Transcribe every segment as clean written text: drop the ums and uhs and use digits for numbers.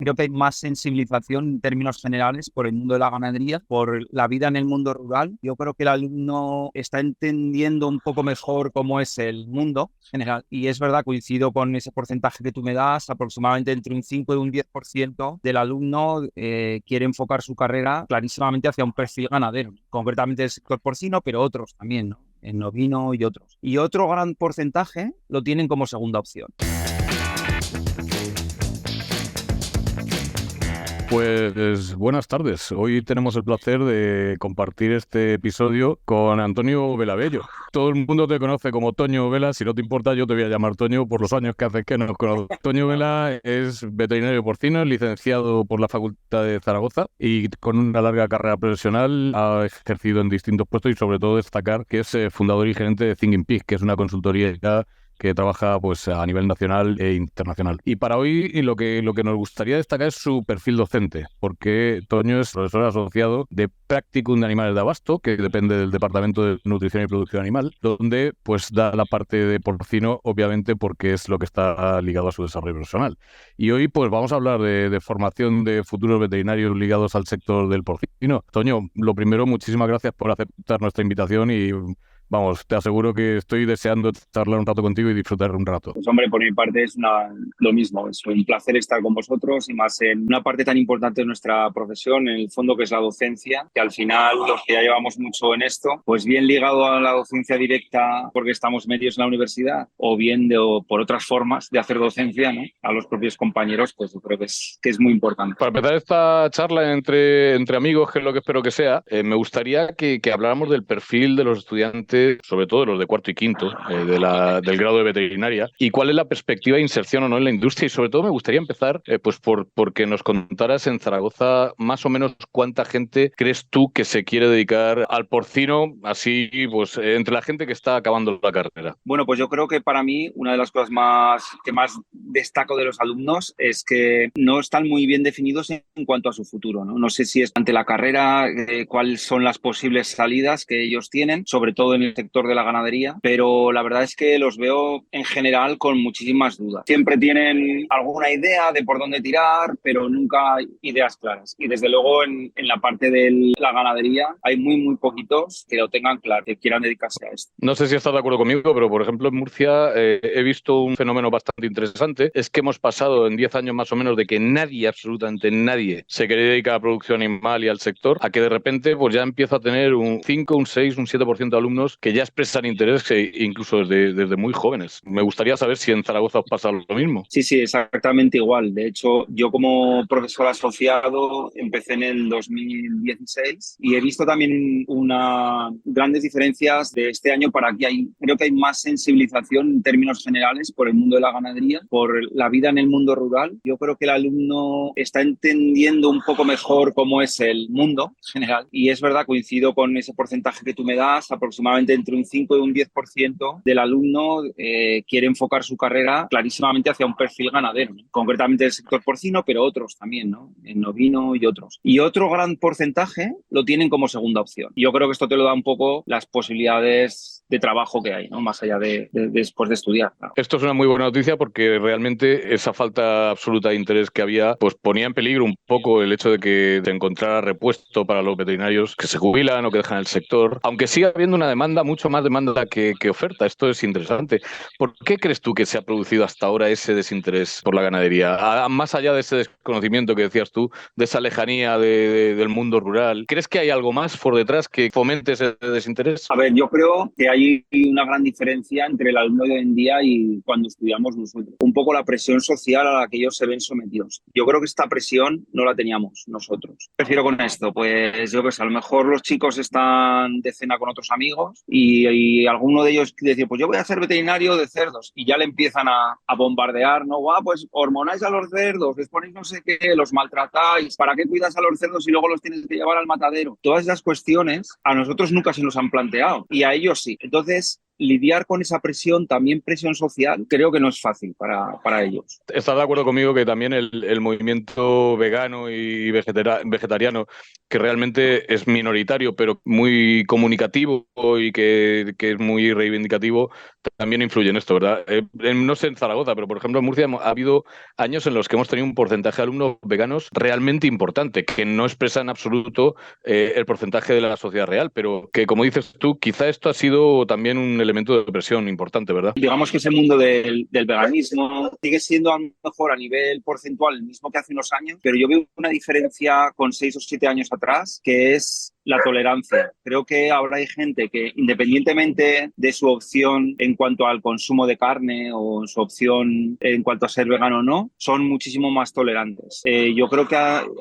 creo que hay más sensibilización en términos generales por el mundo de la ganadería, por la vida en el mundo rural. Yo creo que el alumno está entendiendo un poco mejor cómo es el mundo general. Y es verdad, coincido con ese porcentaje que tú me das, aproximadamente entre un 5 y un 10% del alumno quiere enfocar su carrera clarísimamente hacia un perfil ganadero, concretamente del sector porcino, pero otros también, ¿no? En ovino y otros. Y otro gran porcentaje lo tienen como segunda opción. Pues buenas tardes. Hoy tenemos el placer de compartir este episodio con Antonio Velabello. Todo el mundo te conoce como Toño Vela. Si no te importa, yo te voy a llamar Toño por los años que hace que nos conozco. Toño Vela es veterinario porcino, licenciado por la Facultad de Zaragoza y con una larga carrera profesional ha ejercido en distintos puestos y sobre todo destacar que es fundador y gerente de Thinking Pig, que es una consultoría que trabaja pues a nivel nacional e internacional. Y para hoy lo que nos gustaría destacar es su perfil docente, porque Toño es profesor asociado de Practicum de Animales de Abasto, que depende del Departamento de Nutrición y Producción Animal, donde pues da la parte de porcino, obviamente porque es lo que está ligado a su desarrollo profesional. Y hoy pues vamos a hablar de formación de futuros veterinarios ligados al sector del porcino. Toño, lo primero, muchísimas gracias por aceptar nuestra invitación y vamos, te aseguro que estoy deseando charlar un rato contigo y disfrutar un rato. Pues hombre, por mi parte es lo mismo. Es un placer estar con vosotros y más en una parte tan importante de nuestra profesión, en el fondo que es la docencia, que al final los que ya llevamos mucho en esto, pues bien ligado a la docencia directa porque estamos metidos en la universidad o bien o por otras formas de hacer docencia, ¿no? A los propios compañeros, pues yo creo que es muy importante. Para empezar esta charla entre amigos, que es lo que espero que sea, me gustaría que habláramos del perfil de los estudiantes, sobre todo de los de cuarto y quinto, del grado de veterinaria, y cuál es la perspectiva de inserción o no en la industria. Y sobre todo me gustaría empezar pues por que nos contaras en Zaragoza más o menos cuánta gente crees tú que se quiere dedicar al porcino, así pues entre la gente que está acabando la carrera. Bueno, pues yo creo que para mí una de las cosas que más destaco de los alumnos es que no están muy bien definidos en cuanto a su futuro, ¿no? No sé si es ante la carrera, cuáles son las posibles salidas que ellos tienen, sobre todo en el sector de la ganadería, pero la verdad es que los veo en general con muchísimas dudas. Siempre tienen alguna idea de por dónde tirar, pero nunca ideas claras. Y desde luego en la parte de la ganadería hay muy poquitos que lo tengan claro, que quieran dedicarse a esto. No sé si estás de acuerdo conmigo, pero por ejemplo en Murcia he visto un fenómeno bastante interesante. Es que hemos pasado en 10 años más o menos de que nadie, absolutamente nadie, se quería dedicar a la producción animal y al sector, a que de repente pues ya empieza a tener un 5, un 6, un 7% de alumnos que ya expresan interés incluso desde muy jóvenes. Me gustaría saber si en Zaragoza os pasa lo mismo. Sí, exactamente igual. De hecho, yo como profesor asociado empecé en el 2016 y he visto también grandes diferencias de este año para aquí. Creo que hay más sensibilización en términos generales por el mundo de la ganadería, por la vida en el mundo rural. Yo creo que el alumno está entendiendo un poco mejor cómo es el mundo general y es verdad, coincido con ese porcentaje que tú me das, aproximadamente entre un 5 y un 10% del alumno quiere enfocar su carrera clarísimamente hacia un perfil ganadero, ¿no? Concretamente del sector porcino, pero otros también, ¿no? En ovino y otros. Y otro gran porcentaje lo tienen como segunda opción. Y yo creo que esto te lo da un poco las posibilidades de trabajo que hay, ¿no? Más allá de después de estudiar. Claro. Esto es una muy buena noticia porque realmente esa falta absoluta de interés que había pues ponía en peligro un poco el hecho de que se encontrara repuesto para los veterinarios que se jubilan o que dejan el sector, aunque sigue habiendo una demanda, mucho más demanda que oferta. Esto es interesante. ¿Por qué crees tú que se ha producido hasta ahora ese desinterés por la ganadería? Más allá de ese desconocimiento que decías tú, de esa lejanía del mundo rural, ¿crees que hay algo más por detrás que fomente ese desinterés? A ver, yo creo que hay una gran diferencia entre el alumno de hoy en día y cuando estudiamos nosotros. Un poco la presión social a la que ellos se ven sometidos. Yo creo que esta presión no la teníamos nosotros. Prefiero con esto, pues yo que sé, a lo mejor los chicos están de cena con otros amigos y alguno de ellos dice, pues yo voy a ser veterinario de cerdos y ya le empiezan a bombardear, ¿no? Pues hormonáis a los cerdos, les ponéis no sé qué, los maltratáis, ¿para qué cuidas a los cerdos y luego los tienes que llevar al matadero? Todas esas cuestiones a nosotros nunca se nos han planteado y a ellos sí. Entonces, lidiar con esa presión, también presión social, creo que no es fácil para ellos. ¿Estás de acuerdo conmigo que también el movimiento vegano y vegetariano, que realmente es minoritario, pero muy comunicativo y que es muy reivindicativo, también influye en esto, ¿verdad? No sé en Zaragoza, pero por ejemplo en Murcia ha habido años en los que hemos tenido un porcentaje de alumnos veganos realmente importante, que no expresa en absoluto el porcentaje de la sociedad real, pero que, como dices tú, quizá esto ha sido también un elemento de presión importante, ¿verdad? Digamos que ese mundo del veganismo sigue siendo a lo mejor a nivel porcentual el mismo que hace unos años, pero yo veo una diferencia con 6 o 7 años atrás, que es la tolerancia. Creo que ahora hay gente que, independientemente de su opción en cuanto al consumo de carne o su opción en cuanto a ser vegano o no, son muchísimo más tolerantes. Yo creo que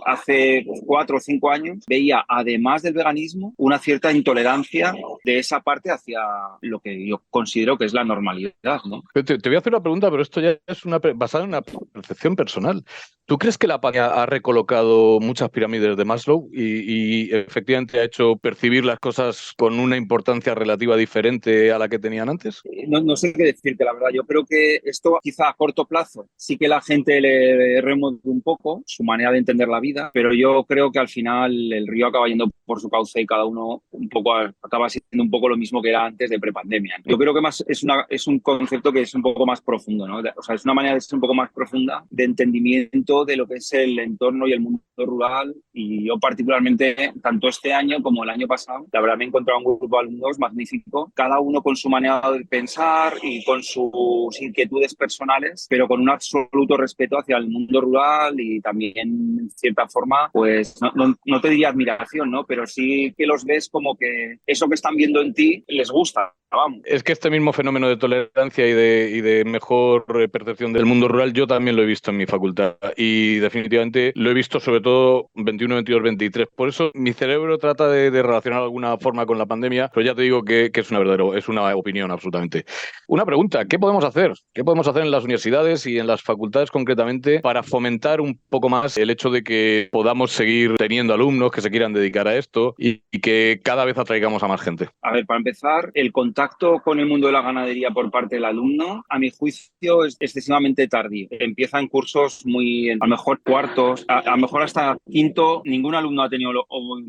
hace 4 o 5 años veía, además del veganismo, una cierta intolerancia de esa parte hacia lo que yo considero que es la normalidad, ¿no? Te voy a hacer una pregunta, pero esto ya es basada en una percepción personal. ¿Tú crees que la pandemia ha recolocado muchas pirámides de Maslow y efectivamente ha hecho percibir las cosas con una importancia relativa diferente a la que tenían antes? No sé qué decirte, la verdad. Yo creo que esto quizá a corto plazo sí que la gente le remueve un poco su manera de entender la vida, pero yo creo que al final el río acaba yendo por su cauce y cada uno un poco acaba siendo un poco lo mismo que era antes de prepandemia. Yo creo que más es un concepto que es un poco más profundo, ¿no? O sea, es una manera de ser un poco más profunda de entendimiento de lo que es el entorno y el mundo rural, y yo particularmente, tanto este año como el año pasado, la verdad me he encontrado un grupo de alumnos magnífico, cada uno con su manera de pensar y con sus inquietudes personales, pero con un absoluto respeto hacia el mundo rural y también, en cierta forma, pues no te diría admiración, ¿no? Pero sí que los ves como que eso que están viendo en ti les gusta. Vamos. Es que este mismo fenómeno de tolerancia y de mejor percepción del mundo rural yo también lo he visto en mi facultad y definitivamente lo he visto sobre todo 21, 22, 23. Por eso mi cerebro trata de relacionar de alguna forma con la pandemia, pero ya te digo que es una opinión absolutamente. Una pregunta, ¿qué podemos hacer? ¿Qué podemos hacer en las universidades y en las facultades concretamente para fomentar un poco más el hecho de que podamos seguir teniendo alumnos que se quieran dedicar a esto y que cada vez atraigamos a más gente? A ver, para empezar, el contacto con el mundo de la ganadería por parte del alumno, a mi juicio, es excesivamente tardío. Empieza en cursos muy, a lo mejor cuartos, a lo mejor hasta quinto, ningún alumno ha tenido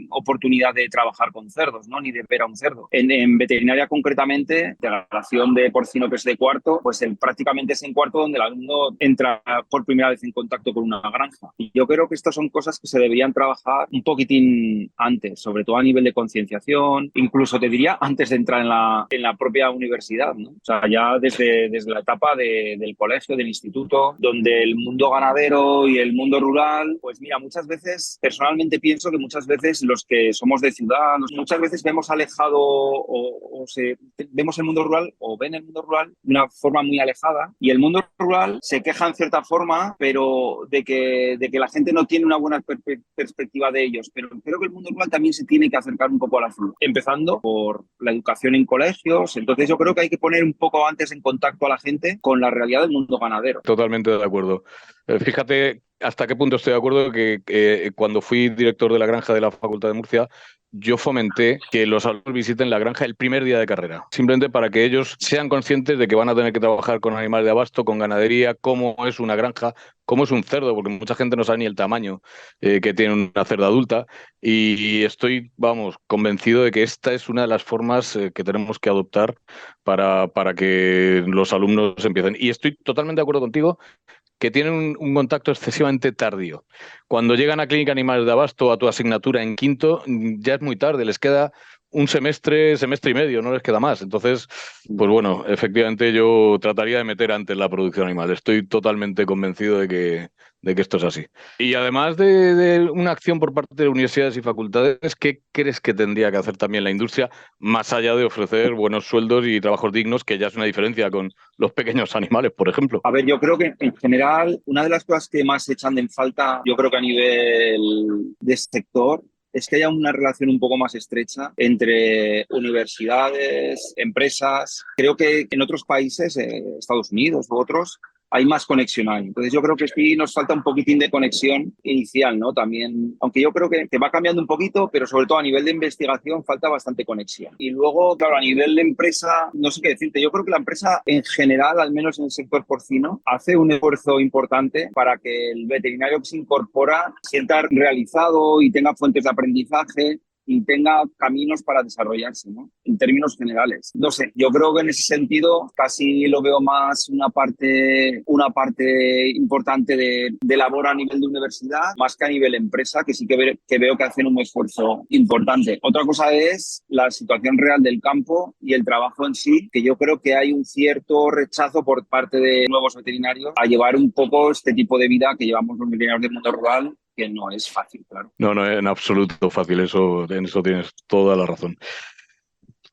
oportunidad de trabajar con cerdos, ¿no? Ni de ver a un cerdo. En veterinaria concretamente, de la relación de porcino que es de cuarto, pues prácticamente es en cuarto donde el alumno entra por primera vez en contacto con una granja. Y yo creo que estas son cosas que se deberían trabajar un poquitín antes, sobre todo a nivel de concienciación, incluso te diría antes de entrar en la propia universidad, ¿no? O sea, ya desde la etapa del colegio, del instituto, donde el mundo ganadero y el mundo rural, pues mira, muchas veces, personalmente pienso que muchas veces los que somos de ciudad, muchas veces vemos alejado vemos el mundo rural o ven el mundo rural de una forma muy alejada, y el mundo rural se queja en cierta forma, pero de que la gente no tiene una buena perspectiva de ellos. Pero creo que el mundo rural también se tiene que acercar un poco a la ciudad, empezando por la educación en colegios. Entonces yo creo que hay que poner un poco antes en contacto a la gente con la realidad del mundo ganadero. Totalmente de acuerdo. Fíjate hasta qué punto estoy de acuerdo que cuando fui director de la granja de la Facultad de Murcia, yo fomenté que los alumnos visiten la granja el primer día de carrera, simplemente para que ellos sean conscientes de que van a tener que trabajar con animales de abasto, con ganadería, cómo es una granja, cómo es un cerdo, porque mucha gente no sabe ni el tamaño que tiene una cerda adulta, y estoy, vamos, convencido de que esta es una de las formas que tenemos que adoptar para que los alumnos empiecen. Y estoy totalmente de acuerdo contigo que tienen un contacto excesivamente tardío. Cuando llegan a Clínica Animales de Abasto a tu asignatura en quinto, ya es muy tarde, les queda un semestre, semestre y medio, no les queda más. Entonces, pues bueno, efectivamente yo trataría de meter antes la producción animal. Estoy totalmente convencido de que esto es así. Y además de una acción por parte de universidades y facultades, ¿qué crees que tendría que hacer también la industria, más allá de ofrecer buenos sueldos y trabajos dignos, que ya es una diferencia con los pequeños animales, por ejemplo? A ver, yo creo que en general una de las cosas que más se echan en falta, yo creo que a nivel de sector, es que haya una relación un poco más estrecha entre universidades, empresas. Creo que en otros países, Estados Unidos u otros, hay más conexión ahí. Entonces yo creo que sí nos falta un poquitín de conexión inicial, ¿no? También, aunque yo creo que va cambiando un poquito, pero sobre todo a nivel de investigación falta bastante conexión. Y luego, claro, a nivel de empresa, no sé qué decirte, yo creo que la empresa en general, al menos en el sector porcino, hace un esfuerzo importante para que el veterinario que se incorpora se sienta realizado y tenga fuentes de aprendizaje y tenga caminos para desarrollarse, ¿no? En términos generales. No sé, yo creo que en ese sentido casi lo veo más una parte importante de labor a nivel de universidad, más que a nivel empresa, que sí que veo que hacen un esfuerzo importante. Otra cosa es la situación real del campo y el trabajo en sí, que yo creo que hay un cierto rechazo por parte de nuevos veterinarios a llevar un poco este tipo de vida que llevamos los veterinarios del mundo rural, que no es fácil, claro. No, en absoluto fácil, en eso tienes toda la razón.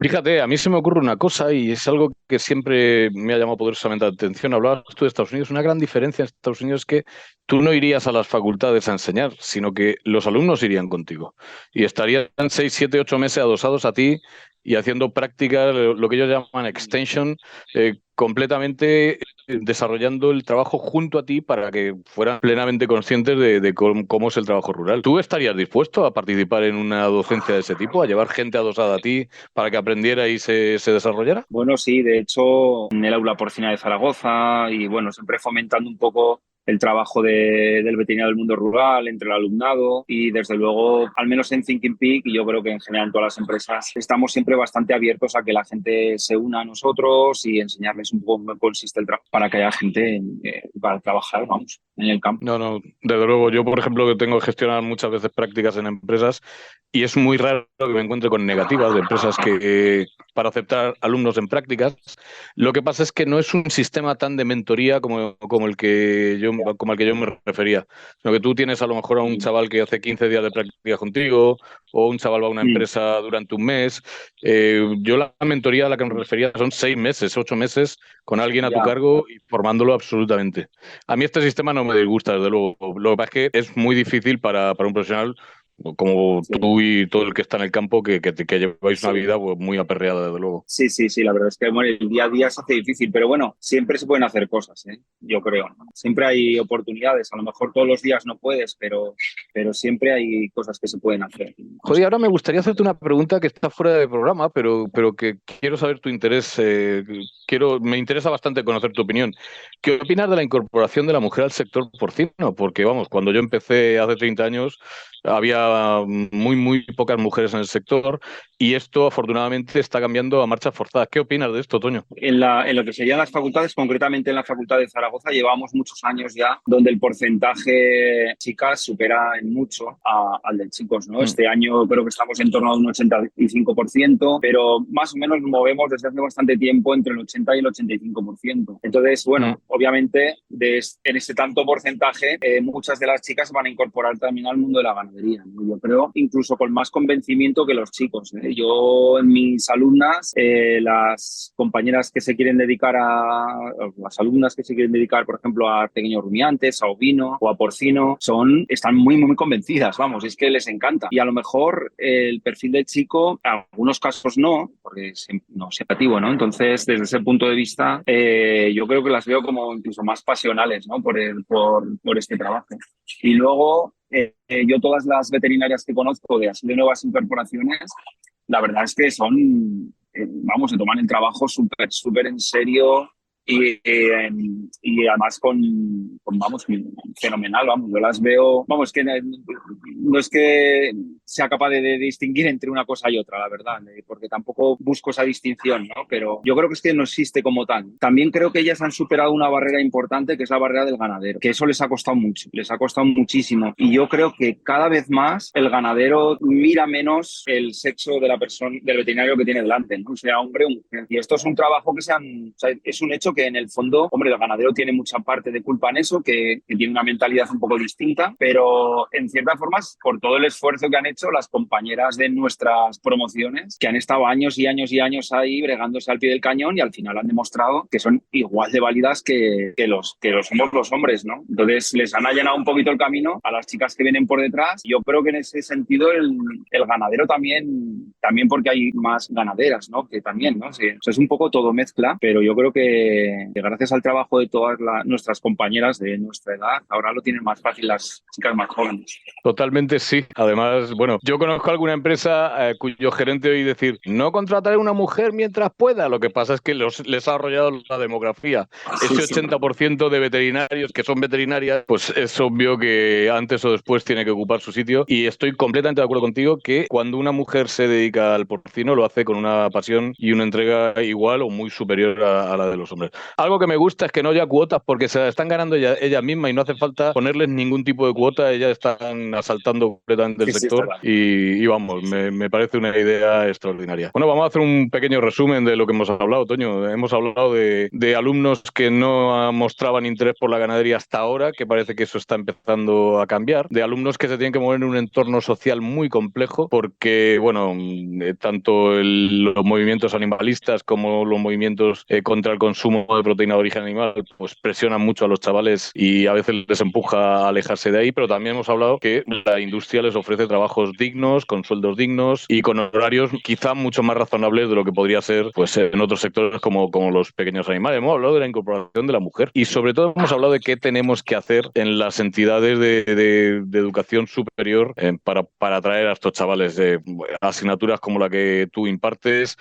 Fíjate, a mí se me ocurre una cosa y es algo que siempre me ha llamado poderosamente la atención. Hablabas tú de Estados Unidos. Una gran diferencia en Estados Unidos es que tú no irías a las facultades a enseñar, sino que los alumnos irían contigo y estarían 6, 7, 8 meses adosados a ti y haciendo prácticas, lo que ellos llaman extension, completamente desarrollando el trabajo junto a ti para que fueran plenamente conscientes de cómo es el trabajo rural. ¿Tú estarías dispuesto a participar en una docencia de ese tipo, a llevar gente adosada a ti para que aprendiera y se desarrollara? Bueno, sí, de hecho, en el aula porcina de Zaragoza y bueno, siempre fomentando un poco el trabajo del veterinario del mundo rural entre el alumnado y desde luego, al menos en Thinking Peak y yo creo que en general en todas las empresas, estamos siempre bastante abiertos a que la gente se una a nosotros y enseñarles un poco cómo consiste el trabajo para que haya gente para trabajar, vamos, en el campo. No, desde luego. Yo, por ejemplo, que tengo que gestionar muchas veces prácticas en empresas y es muy raro que me encuentre con negativas de empresas que para aceptar alumnos en prácticas. Lo que pasa es que no es un sistema tan de mentoría como el que yo me refería, sino que tú tienes a lo mejor a un chaval que hace 15 días de práctica contigo o un chaval va a una empresa durante un mes. Yo la mentoría a la que me refería son 6 meses, 8 meses con alguien a tu cargo y formándolo absolutamente. A mí este sistema no me disgusta, desde luego. Lo que pasa es que es muy difícil para un profesional como tú y todo el que está en el campo que lleváis una vida pues, muy aperreada, desde luego. Sí, la verdad es que bueno, el día a día se hace difícil, pero bueno, siempre se pueden hacer cosas, yo creo, ¿no? Siempre hay oportunidades, a lo mejor todos los días no puedes, pero siempre hay cosas que se pueden hacer. Joder, ahora me gustaría hacerte una pregunta que está fuera de programa, pero que quiero saber tu interés, me interesa bastante conocer tu opinión. ¿Qué opinas de la incorporación de la mujer al sector porcino? Porque, vamos, cuando yo empecé hace 30 años había muy pocas mujeres en el sector y esto afortunadamente está cambiando a marchas forzadas. ¿Qué opinas de esto, Toño? En lo que serían las facultades, concretamente en la Facultad de Zaragoza, llevamos muchos años ya donde el porcentaje de chicas supera en mucho al de chicos, ¿no? Este año creo que estamos en torno a un 85%, pero más o menos nos movemos desde hace bastante tiempo entre el 80 y el 85%. Entonces, bueno, obviamente en ese tanto porcentaje muchas de las chicas van a incorporar también al mundo de la ganadería, ¿no? Yo creo incluso con más convencimiento que los chicos, ¿eh? Yo en mis alumnas, las compañeras que se quieren dedicar las alumnas que se quieren dedicar, por ejemplo, a pequeños rumiantes, a ovino o a porcino, están muy convencidas, vamos, es que les encanta. Y a lo mejor el perfil del chico, en algunos casos no, porque no es negativo, ¿no? Entonces, desde ese punto de vista, yo creo que las veo como incluso más pasionales, ¿no? Por este trabajo. Y luego, yo todas las veterinarias que conozco de nuevas incorporaciones, la verdad es que son, se toman el trabajo súper en serio y además vamos, fenomenal, vamos, yo las veo, vamos, que no es que sea capaz de distinguir entre una cosa y otra, la verdad, porque tampoco busco esa distinción, ¿no? Pero yo creo que es que no existe como tal. También creo que ellas han superado una barrera importante, que es la barrera del ganadero, que eso les ha costado mucho, les ha costado muchísimo. Y yo creo que cada vez más el ganadero mira menos el sexo de la persona, del veterinario que tiene delante, ¿no? Sea hombre o mujer. Y esto es un trabajo es un hecho que en el fondo, hombre, el ganadero tiene mucha parte de culpa en eso, que tiene una mentalidad un poco distinta, pero en ciertas formas, por todo el esfuerzo que han hecho hecho las compañeras de nuestras promociones que han estado años y años y años ahí bregándose al pie del cañón y al final han demostrado que son igual de válidas que los somos los hombres, ¿no? Entonces les han allanado un poquito el camino a las chicas que vienen por detrás. Yo creo que en ese sentido el ganadero también porque hay más ganaderas, ¿no? Que también, ¿no? Sí, o sea, es un poco todo mezcla, pero yo creo que gracias al trabajo de todas nuestras compañeras de nuestra edad, ahora lo tienen más fácil las chicas más jóvenes. Totalmente sí. Además, bueno, yo conozco alguna empresa cuyo gerente oí decir, no contrataré a una mujer mientras pueda. Lo que pasa es que les ha arrollado la demografía. Ese 80% de veterinarios que son veterinarias, pues es obvio que antes o después tiene que ocupar su sitio. Y estoy completamente de acuerdo contigo que cuando una mujer se dedica al porcino lo hace con una pasión y una entrega igual o muy superior a la de los hombres. Algo que me gusta es que no haya cuotas porque se la están ganando ellas mismas y no hace falta ponerles ningún tipo de cuota. Ellas están asaltando completamente el sector y vamos, me parece una idea extraordinaria. Bueno, vamos a hacer un pequeño resumen de lo que hemos hablado, Toño. Hemos hablado de alumnos que no mostraban interés por la ganadería hasta ahora, que parece que eso está empezando a cambiar, de alumnos que se tienen que mover en un entorno social muy complejo porque, bueno, tanto los movimientos animalistas como los movimientos contra el consumo de proteína de origen animal pues presionan mucho a los chavales y a veces les empuja a alejarse de ahí, pero también hemos hablado que la industria les ofrece trabajos dignos, con sueldos dignos y con horarios quizá mucho más razonables de lo que podría ser pues en otros sectores como los pequeños animales. Hemos hablado de la incorporación de la mujer y sobre todo hemos hablado de qué tenemos que hacer en las entidades de educación superior para atraer a estos chavales de asignaturas como la que tú impartes,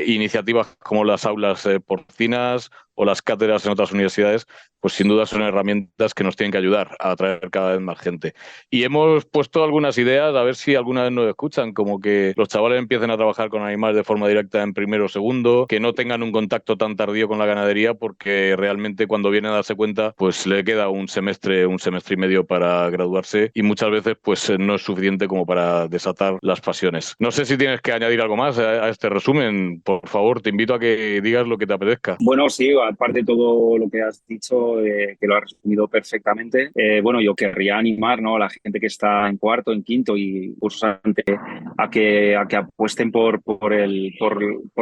iniciativas como las aulas porcinas o las cátedras en otras universidades, pues sin duda son herramientas que nos tienen que ayudar a atraer cada vez más gente. Y hemos puesto algunas ideas, a ver si alguna vez nos escuchan, como que los chavales empiecen a trabajar con animales de forma directa en primero o segundo, que no tengan un contacto tan tardío con la ganadería, porque realmente cuando vienen a darse cuenta, pues le queda un semestre y medio para graduarse y muchas veces pues no es suficiente como para desatar las pasiones. No sé si tienes que añadir algo más a este resumen. Por favor, te invito a que digas lo que te apetezca. Bueno, sí, aparte de todo lo que has dicho, que lo has resumido perfectamente, bueno, yo querría animar, ¿no?, a la gente que está en cuarto, en quinto y cursos antes a que apuesten por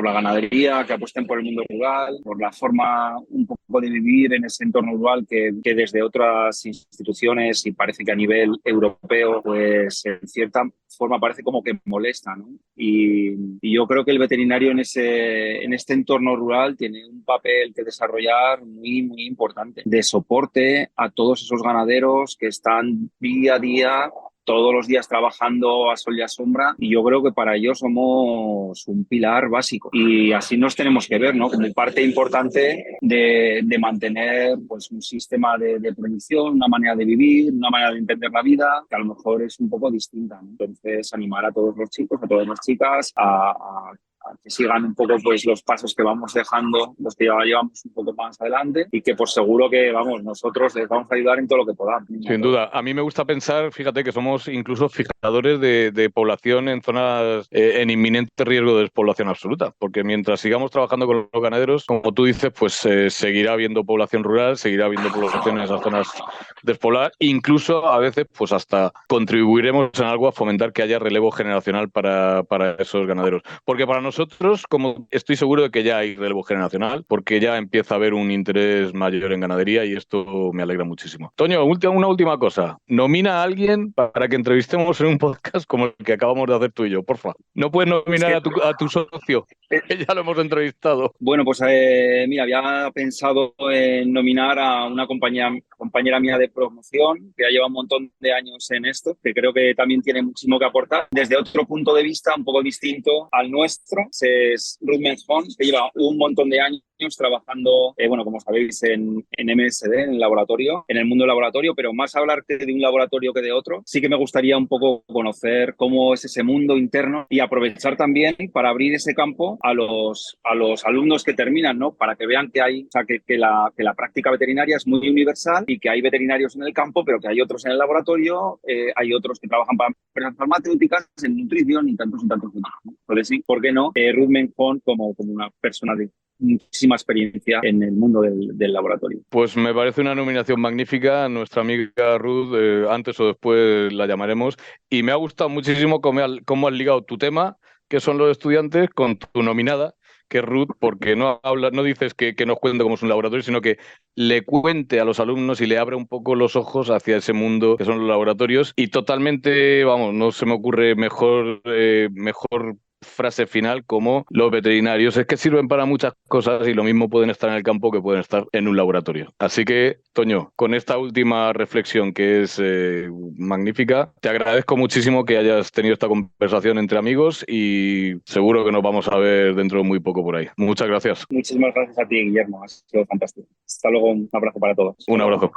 la ganadería, que apuesten por el mundo rural, por la forma un poco de vivir en ese entorno rural que desde otras instituciones y parece que a nivel europeo, pues en cierta forma parece como que molesta, ¿no? Y yo creo que el veterinario en este entorno rural tiene un papel que desarrollar muy, muy importante de soporte a todos esos ganaderos que están día a día, todos los días trabajando a sol y a sombra, y yo creo que para ellos somos un pilar básico y así nos tenemos que ver, ¿no?, como parte importante de mantener pues un sistema de producción, una manera de vivir, una manera de entender la vida que a lo mejor es un poco distinta, ¿no? Entonces animar a todos los chicos, a todas las chicas a que sigan un poco pues los pasos que vamos dejando, los que ya llevamos un poco más adelante, y que pues seguro que vamos, nosotros les vamos a ayudar en todo lo que podamos. Sin duda. A mí me gusta pensar, fíjate, que somos incluso fijadores de población en zonas en inminente riesgo de despoblación absoluta, porque mientras sigamos trabajando con los ganaderos, como tú dices, pues seguirá habiendo población rural, seguirá habiendo población en esas zonas despobladas, incluso a veces pues hasta contribuiremos en algo a fomentar que haya relevo generacional para esos ganaderos. Porque para nosotros, como estoy seguro de que ya hay relevo generacional, porque ya empieza a haber un interés mayor en ganadería y esto me alegra muchísimo. Toño, una última cosa. Nomina a alguien para que entrevistemos en un podcast como el que acabamos de hacer tú y yo, porfa. No puedes nominar a tu socio, que ya lo hemos entrevistado. Bueno, pues mira, había pensado en nominar a una compañera mía de promoción que ya lleva un montón de años en esto, que creo que también tiene muchísimo que aportar desde otro punto de vista un poco distinto al nuestro. Es Ruth Menjón, que lleva un montón de años trabajando, bueno, como sabéis, en MSD, en el laboratorio, en el mundo del laboratorio, pero más hablar de un laboratorio que de otro. Sí que me gustaría un poco conocer cómo es ese mundo interno y aprovechar también para abrir ese campo a los alumnos que terminan, ¿no?, para que vean que hay, o sea, que la práctica veterinaria es muy universal y que hay veterinarios en el campo, pero que hay otros en el laboratorio, hay otros que trabajan para empresas farmacéuticas, en nutrición y tantos otros, ¿no? Entonces sí, ¿por qué no? Ruth Menjón como una persona de muchísima experiencia en el mundo del laboratorio. Pues me parece una nominación magnífica. Nuestra amiga Ruth, antes o después la llamaremos. Y me ha gustado muchísimo cómo has ligado tu tema, que son los estudiantes, con tu nominada, que es Ruth, porque no dices que nos cuente cómo es un laboratorio, sino que le cuente a los alumnos y le abra un poco los ojos hacia ese mundo que son los laboratorios. Y totalmente, vamos, no se me ocurre mejor frase final como los veterinarios es que sirven para muchas cosas y lo mismo pueden estar en el campo que pueden estar en un laboratorio. Así que, Toño, con esta última reflexión que es magnífica, te agradezco muchísimo que hayas tenido esta conversación entre amigos y seguro que nos vamos a ver dentro de muy poco por ahí. Muchas gracias. Muchísimas gracias a ti, Guillermo. Ha sido fantástico. Hasta luego. Un abrazo para todos. Un abrazo.